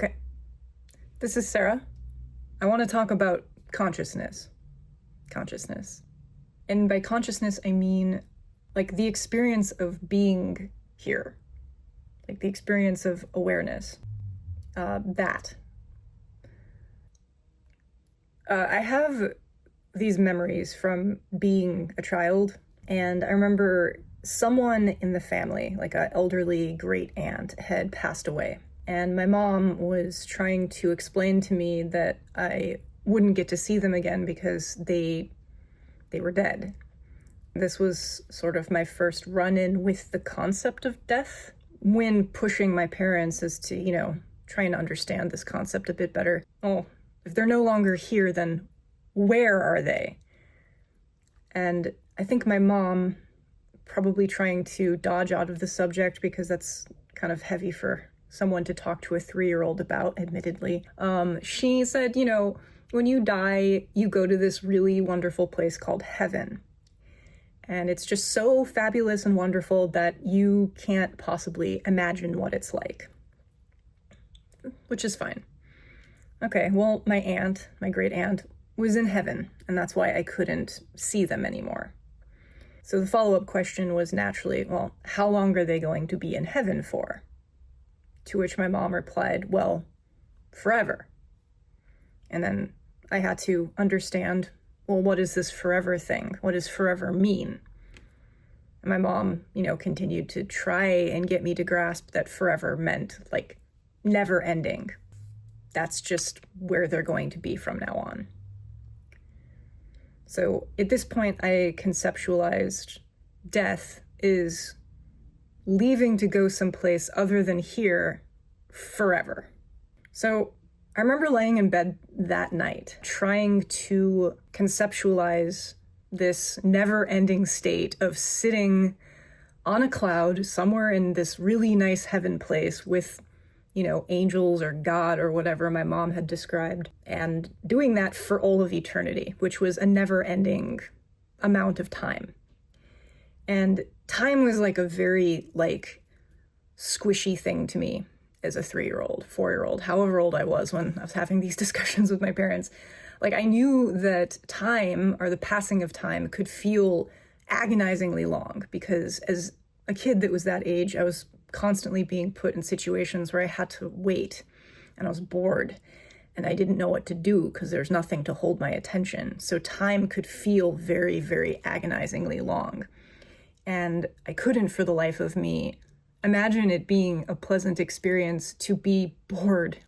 Okay, this is Sarah. I want to talk about consciousness. Consciousness. And by consciousness, I mean like the experience of being here, like the experience of awareness. I have these memories from being a child, and I remember someone in the family, like an elderly great aunt, had passed away. And my mom was trying to explain to me that I wouldn't get to see them again because they were dead. This was sort of my first run-in with the concept of death when pushing my parents as to, trying to understand this concept a bit better. Oh, if they're no longer here, then where are they? And I think my mom, probably trying to dodge out of the subject because that's kind of heavy for someone to talk to a 3-year-old about, admittedly. She said, when you die, you go to this really wonderful place called heaven. And it's just so fabulous and wonderful that you can't possibly imagine what it's like. Which is fine. Okay, well, my great aunt, was in heaven, and that's why I couldn't see them anymore. So the follow-up question was naturally, well, how long are they going to be in heaven for? To which my mom replied, well, forever. And then I had to understand, well, what is this forever thing? What does forever mean? And my mom, continued to try and get me to grasp that forever meant, like, never ending. That's just where they're going to be from now on. So at this point, I conceptualized death is leaving to go someplace other than here forever. So I remember laying in bed that night, trying to conceptualize this never-ending state of sitting on a cloud somewhere in this really nice heaven place with, angels or God or whatever my mom had described, and doing that for all of eternity, which was a never-ending amount of time. And time was like a very, squishy thing to me as a 3-year-old, 4-year-old, however old I was when I was having these discussions with my parents. I knew that time, or the passing of time, could feel agonizingly long, because as a kid that was that age, I was constantly being put in situations where I had to wait, and I was bored, and I didn't know what to do because there's nothing to hold my attention. So time could feel very, very agonizingly long. And I couldn't, for the life of me, imagine it being a pleasant experience to be bored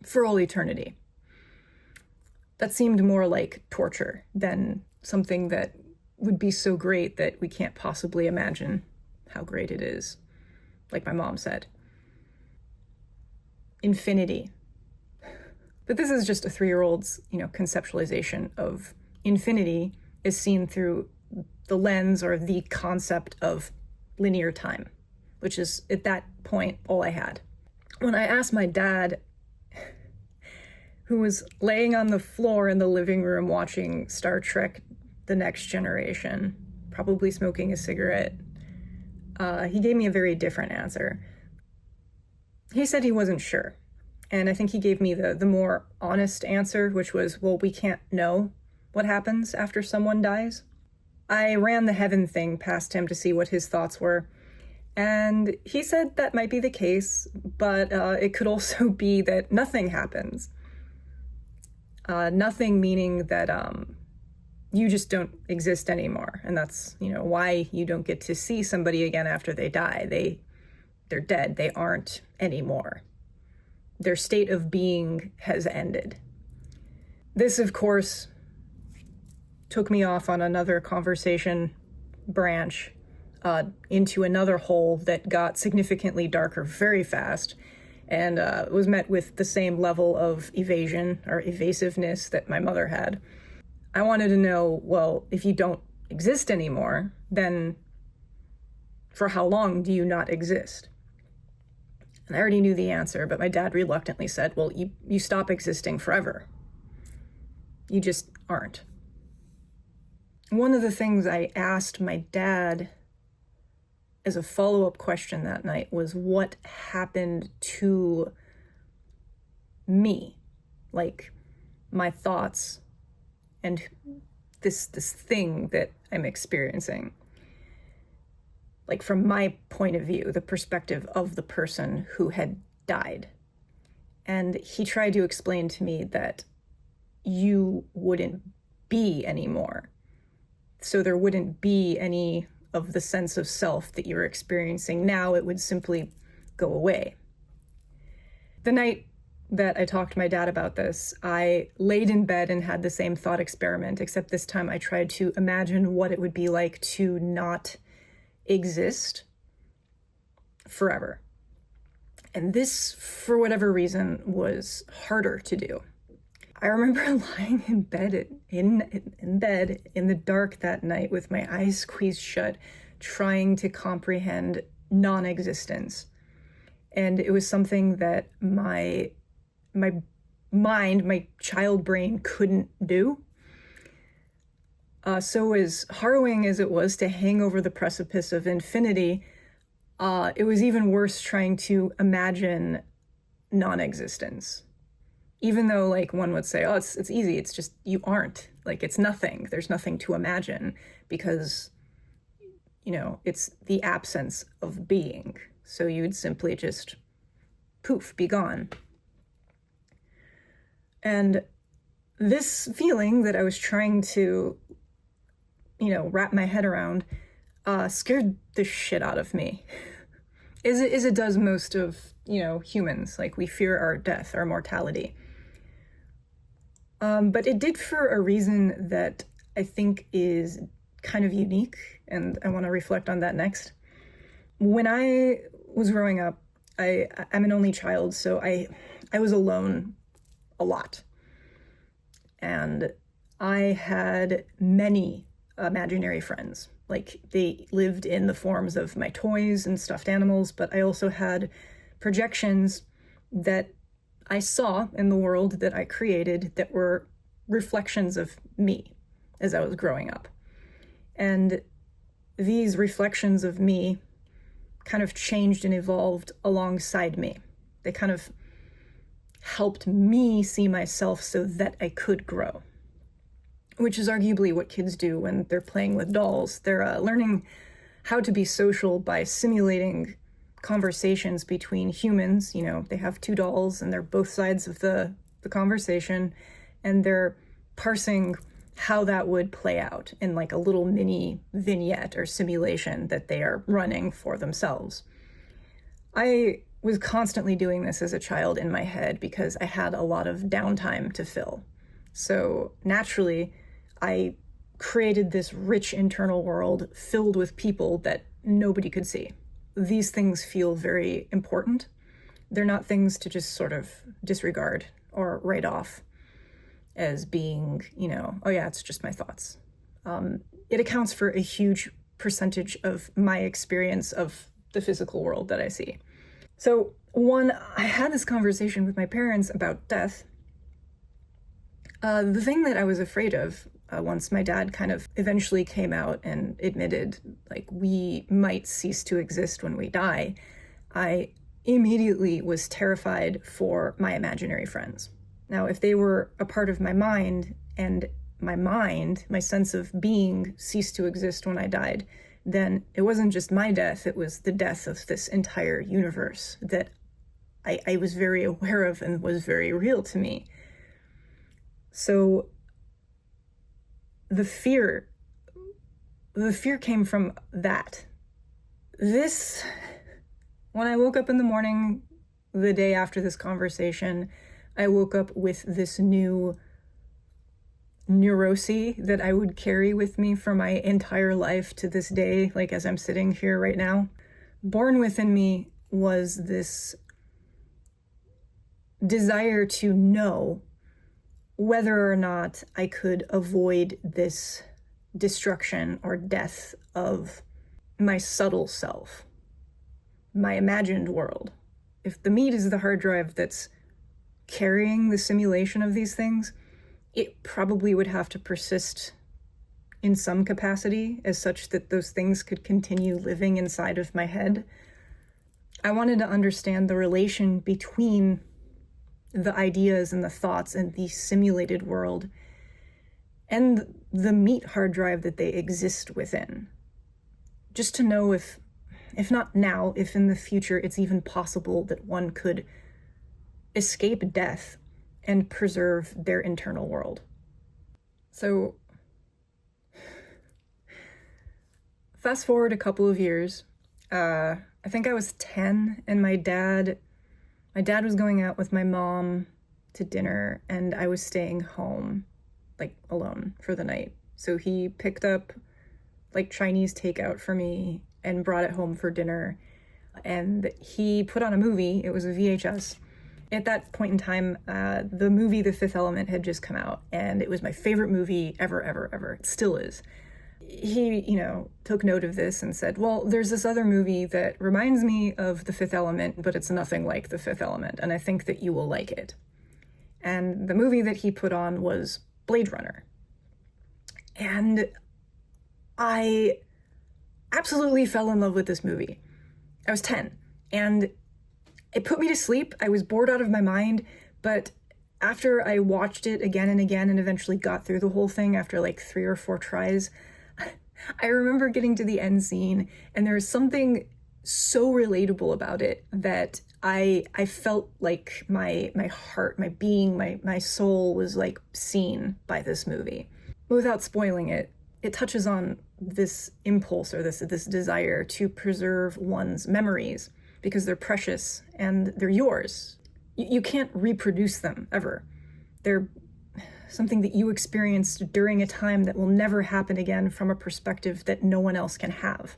for all eternity. That seemed more like torture than something that would be so great that we can't possibly imagine how great it is. Like my mom said. Infinity. But this is just a 3-year-old's, conceptualization of infinity is seen through the lens or the concept of linear time, which is, at that point, all I had. When I asked my dad, who was laying on the floor in the living room watching Star Trek: The Next Generation, probably smoking a cigarette, he gave me a very different answer. He said he wasn't sure. And I think he gave me the more honest answer, which was, well, we can't know what happens after someone dies. I ran the heaven thing past him to see what his thoughts were. And he said that might be the case, but it could also be that nothing happens. Nothing meaning that you just don't exist anymore. And that's, why you don't get to see somebody again after they die. They're dead. They aren't anymore. Their state of being has ended. This, of course, took me off on another conversation branch into another hole that got significantly darker very fast, and was met with the same level of evasion or evasiveness that my mother had. I wanted to know, well, if you don't exist anymore, then for how long do you not exist? And I already knew the answer, but my dad reluctantly said, well, you stop existing forever. You just aren't. One of the things I asked my dad as a follow-up question that night was what happened to me, like my thoughts and this thing that I'm experiencing. Like from my point of view, the perspective of the person who had died. And he tried to explain to me that you wouldn't be anymore. So there wouldn't be any of the sense of self that you're experiencing now. It would simply go away. The night that I talked to my dad about this, I laid in bed and had the same thought experiment, except this time I tried to imagine what it would be like to not exist forever. And this, for whatever reason, was harder to do. I remember lying in bed in the dark that night with my eyes squeezed shut, trying to comprehend non-existence. And it was something that my mind, my child brain couldn't do. So as harrowing as it was to hang over the precipice of infinity, it was even worse trying to imagine non-existence. Even though, like, one would say, oh, it's easy, it's just, you aren't. Like, it's nothing. There's nothing to imagine because, you know, it's the absence of being. So you'd simply just, poof, be gone. And this feeling that I was trying to, you know, wrap my head around scared the shit out of me. As it does most of, you know, humans. Like, we fear our death, our mortality. But it did for a reason that I think is kind of unique, and I want to reflect on that next. When I was growing up, I'm an only child, so I was alone a lot. And I had many imaginary friends. Like, they lived in the forms of my toys and stuffed animals, but I also had projections that I saw in the world that I created that were reflections of me as I was growing up. And these reflections of me kind of changed and evolved alongside me. They kind of helped me see myself so that I could grow, which is arguably what kids do when they're playing with dolls. They're learning how to be social by simulating conversations between humans. You know, they have two dolls and they're both sides of the conversation, and they're parsing how that would play out in like a little mini vignette or simulation that they are running for themselves. I was constantly doing this as a child in my head because I had a lot of downtime to fill. So naturally, I created this rich internal world filled with people that nobody could see. These things feel very important. They're not things to just sort of disregard or write off as being, you know, oh yeah, it's just my thoughts. It accounts for a huge percentage of my experience of the physical world that I see. So I had this conversation with my parents about death. The thing that I was afraid of, once my dad kind of eventually came out and admitted, like, we might cease to exist when we die, I immediately was terrified for my imaginary friends. Now, if they were a part of my mind, and my sense of being, ceased to exist when I died, then it wasn't just my death, it was the death of this entire universe that I was very aware of and was very real to me. So the fear came from that. When I woke up in the morning, the day after this conversation, I woke up with this new neurosis that I would carry with me for my entire life to this day, like as I'm sitting here right now. Born within me was this desire to know whether or not I could avoid this destruction or death of my subtle self, my imagined world. If the meat is the hard drive that's carrying the simulation of these things, it probably would have to persist in some capacity as such that those things could continue living inside of my head. I wanted to understand the relation between the ideas and the thoughts and the simulated world and the meat hard drive that they exist within. Just to know if not now, if in the future it's even possible that one could escape death and preserve their internal world. So, fast forward a couple of years, I think I was 10, and my dad was going out with my mom to dinner, and I was staying home, like, alone for the night. So he picked up, like, Chinese takeout for me and brought it home for dinner, and he put on a movie. It was a VHS. At that point in time, the movie The Fifth Element had just come out, and it was my favorite movie ever, ever, ever. It still is. He, took note of this and said, well, there's this other movie that reminds me of The Fifth Element, but it's nothing like The Fifth Element, and I think that you will like it. And the movie that he put on was Blade Runner. And I absolutely fell in love with this movie. I was 10, and it put me to sleep. I was bored out of my mind, but after I watched it again and again and eventually got through the whole thing after like 3 or 4 tries, I remember getting to the end scene, and there was something so relatable about it that I felt like my heart, my being, my soul was like seen by this movie. Without spoiling it, it touches on this impulse or this desire to preserve one's memories because they're precious and they're yours. You can't reproduce them ever. They're something that you experienced during a time that will never happen again from a perspective that no one else can have.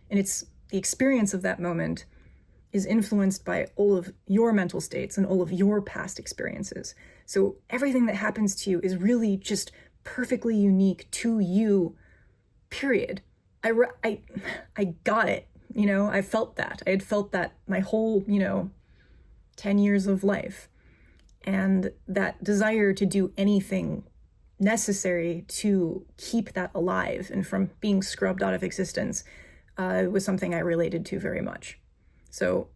And it's the experience of that moment is influenced by all of your mental states and all of your past experiences. So everything that happens to you is really just perfectly unique to you, period. I got it, I felt that. I had felt that my whole, 10 years of life. And that desire to do anything necessary to keep that alive and from being scrubbed out of existence was something I related to very much. So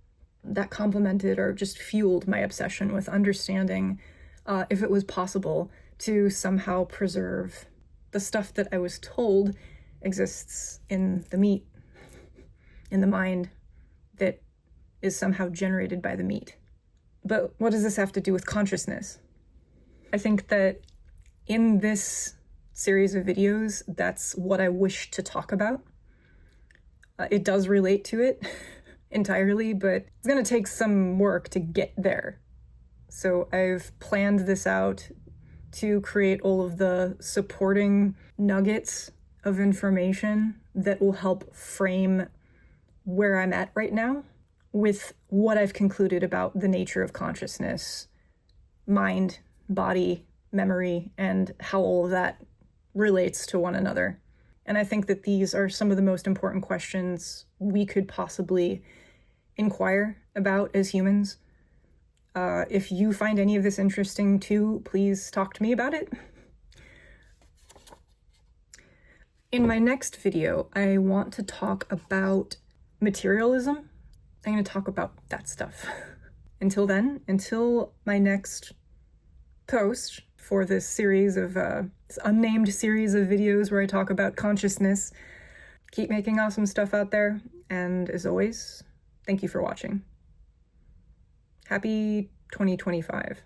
that complemented or just fueled my obsession with understanding if it was possible to somehow preserve the stuff that I was told exists in the meat, in the mind, that is somehow generated by the meat. But what does this have to do with consciousness? I think that in this series of videos, that's what I wish to talk about. It does relate to it entirely, but it's going to take some work to get there. So I've planned this out to create all of the supporting nuggets of information that will help frame where I'm at right now with what I've concluded about the nature of consciousness, mind, body, memory, and how all of that relates to one another. And I think that these are some of the most important questions we could possibly inquire about as humans. If you find any of this interesting too, please talk to me about it. In my next video, I want to talk about materialism. I'm going to talk about that stuff. Until then, until my next post for this series of, this unnamed series of videos where I talk about consciousness, keep making awesome stuff out there. And as always, thank you for watching. Happy 2025.